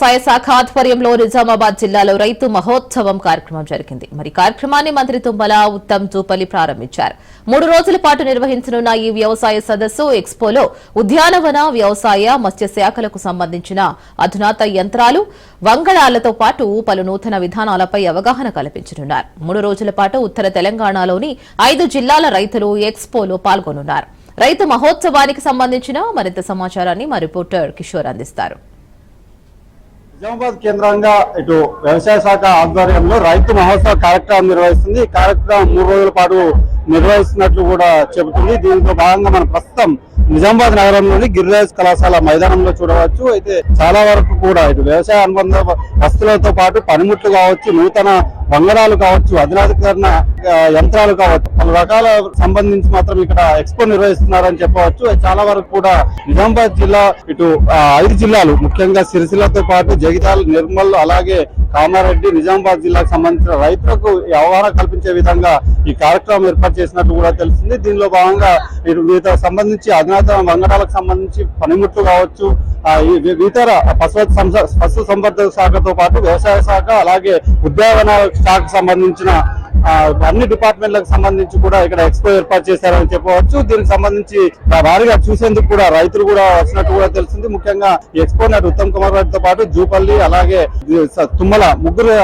వ్యవసాయ శాఖ ఆధ్వర్యంలో నిజామాబాద్ జిల్లాలో రైతు మహోత్సవం కార్యక్రమం జరిగింది. మరి కార్యక్రమాన్ని మంత్రి తుమ్మల ఉత్తమ్ జూపల్లి ప్రారంభించారు. 3 రోజుల పాటు నిర్వహించనున్న ఈ వ్యవసాయ సదస్సు ఎక్స్పోలో ఉద్యానవన, వ్యవసాయ, మత్స్య శాఖలకు సంబంధించిన అధునాత యంత్రాలు, వంగడాలతో పాటు పలు నూతన విధానాలపై అవగాహన కల్పించనున్నారు. 3 రోజుల పాటు ఉత్తర తెలంగాణలోని 5 జిల్లాల రైతులు ఎక్స్పోలో పాల్గొనున్నారు. రైతు మహోత్సవానికి సంబంధించిన మరింత సమాచారాన్ని మా రిపోర్టర్ కిషోర్ అందిస్తారు. నిజామాబాద్ కేంద్రంగా ఇటు వ్యవసాయ శాఖ ఆధ్వర్యంలో రైతు మహోత్సవ కార్యక్రమం నిర్వహిస్తుంది. ఈ కార్యక్రమం 3 రోజుల పాటు నిర్వహిస్తున్నట్లు కూడా చెబుతుంది. దీంతో భాగంగా మనం ప్రస్తుతం నిజామాబాద్ నగరంలోని గిరిరాజ్ కళాశాల మైదానంలో చూడవచ్చు. అయితే చాలా వరకు కూడా ఇటు వ్యవసాయ అనుబంధ వస్తువులతో పాటు పనిముట్లు కావచ్చు, నూతన వంగడాలు కావచ్చు, అధునాతీకరణ యంత్రాలు కావచ్చు, పలు రకాల సంబంధించి మాత్రం ఇక్కడ ఎక్స్పో నిర్వహిస్తున్నారని చెప్పవచ్చు. చాలా వరకు కూడా నిజామాబాద్ జిల్లా ఇటు 5 జిల్లాలు ముఖ్యంగా సిరిసిల్లతో పాటు జగిత్యాల, నిర్మల్, అలాగే కామారెడ్డి, నిజామాబాద్ జిల్లాకు సంబంధించిన రైతులకు అవగాహన కల్పించే విధంగా ఈ కార్యక్రమం ఏర్పాటు చేసినట్టు కూడా తెలిసింది. దీనిలో భాగంగా వీటికి సంబంధించి అధునాతన వంగడాలకు సంబంధించి పనిముట్లు కావచ్చు, ఇతర పశు సంవర్ధక శాఖతో పాటు వ్యవసాయ శాఖ, అలాగే ఉద్యానవన శాఖకు సంబంధించిన అన్ని డిపార్ట్మెంట్లకు సంబంధించి కూడా ఇక్కడ ఎక్స్పో ఏర్పాటు చేశారని చెప్పవచ్చు. దీనికి సంబంధించి భారీగా చూసేందుకు కూడా రైతులు కూడా వచ్చినట్టు కూడా తెలిసింది. ముఖ్యంగా ఈ ఎక్స్పో నాటి ఉత్తమ్ కుమార్ రెడ్డితో పాటు జూపల్లి, అలాగే తుమ్మల ముగ్గురు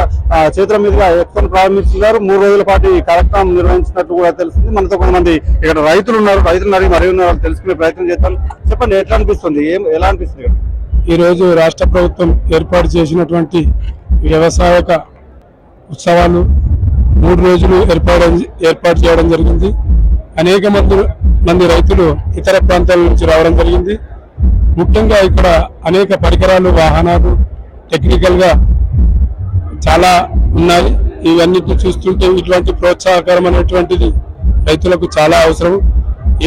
చేతుల మీదుగా ఎక్స్పోను ప్రారంభించారు. 3 రోజుల పాటు ఈ కార్యక్రమం నిర్వహించినట్టు కూడా తెలిసింది. మనతో కొంతమంది ఇక్కడ రైతులు ఉన్నారు. రైతులు అడిగి మరి ఉన్నారు, తెలుసుకునే ప్రయత్నం చేద్దాం. చెప్పండి, ఎట్లా అనిపిస్తుంది, ఎలా అనిపిస్తుంది? ఈ రోజు రాష్ట్ర ప్రభుత్వం ఏర్పాటు చేసినటువంటి వ్యవసాయక ఉత్సవాలు 3 రోజులు ఏర్పాటు చేయడం జరిగింది. అనేక మంది రైతులు ఇతర ప్రాంతాల నుంచి రావడం జరిగింది. ముఖ్యంగా ఇక్కడ అనేక పరికరాలు, వాహనాలు టెక్నికల్ గా చాలా ఉన్నాయి. ఇవన్నిటిని చూస్తుంటే ఇటువంటి ప్రోత్సాహకరమైనటువంటిది రైతులకు చాలా అవసరం.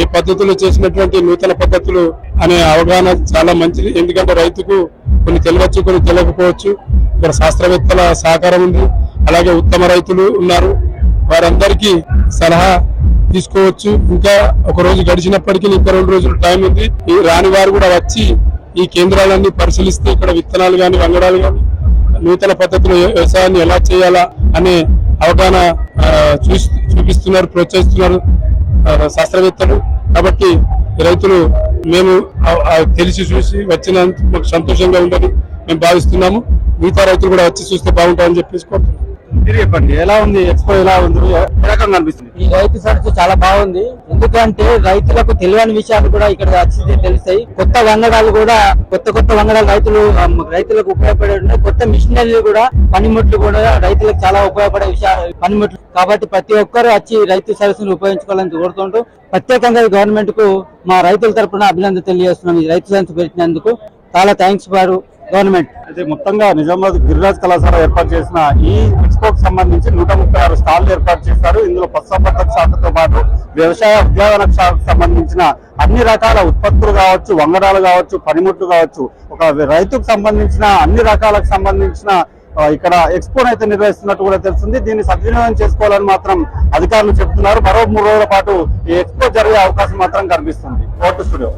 ఏ పద్ధతులు చేసినటువంటి నూతన పద్ధతులు అనే అవగాహన చాలా మంచిది. ఎందుకంటే రైతుకు కొన్ని తెలియవచ్చు, కొన్ని తెలియకపోవచ్చు. ఇక్కడ శాస్త్రవేత్తల సహకారం ఉంది, అలాగే ఉత్తమ రైతులు ఉన్నారు. వారందరికీ సలహా తీసుకోవచ్చు. ఇంకా ఒక రోజు గడిచినప్పటికీ ఇంకా 2 రోజులు టైం ఉంది. ఈ రాని వారు కూడా వచ్చి ఈ కేంద్రాలన్నీ పరిశీలిస్తే ఇక్కడ విత్తనాలు కానీ, వంగడాలు కానీ, నూతన పద్ధతులు వ్యవసాయాన్ని ఎలా చేయాలా అనే అవగాహన చూపిస్తున్నారు, ప్రోత్సహిస్తున్నారు శాస్త్రవేత్తలు. కాబట్టి రైతులు మేము తెలిసి చూసి వచ్చినందుకు మాకు సంతోషంగా ఉందని మేము భావిస్తున్నాము. మిగతా రైతులు కూడా వచ్చి చూస్తే బాగుంటారని చెప్పేసి కోరుతున్నాం. చెప్పండి, ఎలా ఉంది ఎక్స్పో, ఎలా ఉంది, ఏ రకంగా అనిపిస్తుంది? ఈ రైతు సరస్సు చాలా బాగుంది. ఎందుకంటే రైతులకు తెలియని విషయాలు కూడా ఇక్కడ వచ్చి తెలుస్తాయి. కొత్త వంగడాలు కూడా, కొత్త వంగడాలు రైతులకు ఉపయోగపడే ఉన్నాయి. కొత్త మిషనరీలు కూడా, పనిముట్లు కూడా రైతులకు చాలా ఉపయోగపడే పనిముట్లు. కాబట్టి ప్రతి ఒక్కరు వచ్చి రైతు సరస్సును ఉపయోగించుకోవాలని కోరుతుంటూ ప్రత్యేకంగా గవర్నమెంట్ కు మా రైతుల తరఫున అభినందన తెలియజేస్తున్నాం. ఈ రైతు సరస్సు పెట్టినందుకు చాలా థ్యాంక్స్ ఫర్ గవర్నమెంట్. అయితే మొత్తంగా నిజామాబాద్ గిరిరాజ్ కళాశాల ఏర్పాటు చేసిన ఈ ఎక్స్పోకి సంబంధించి 136 స్టాళ్లు ఏర్పాటు చేశారు. ఇందులో పశుసంవర్ధక శాఖతో పాటు వ్యవసాయ, ఉద్యానవన శాఖకు సంబంధించిన అన్ని రకాల ఉత్పత్తులు కావచ్చు, వంగడాలు కావచ్చు, పనిముట్లు కావచ్చు, ఒక రైతుకు సంబంధించిన అన్ని రకాలకు సంబంధించిన ఇక్కడ ఎక్స్పోన్ అయితే నిర్వహిస్తున్నట్టు కూడా తెలుస్తుంది. దీన్ని సద్వినియోగం చేసుకోవాలని మాత్రం అధికారులు చెబుతున్నారు. మరో 3 రోజుల పాటు ఈ ఎక్స్పో జరిగే అవకాశం మాత్రం కనిపిస్తుంది. Court studio.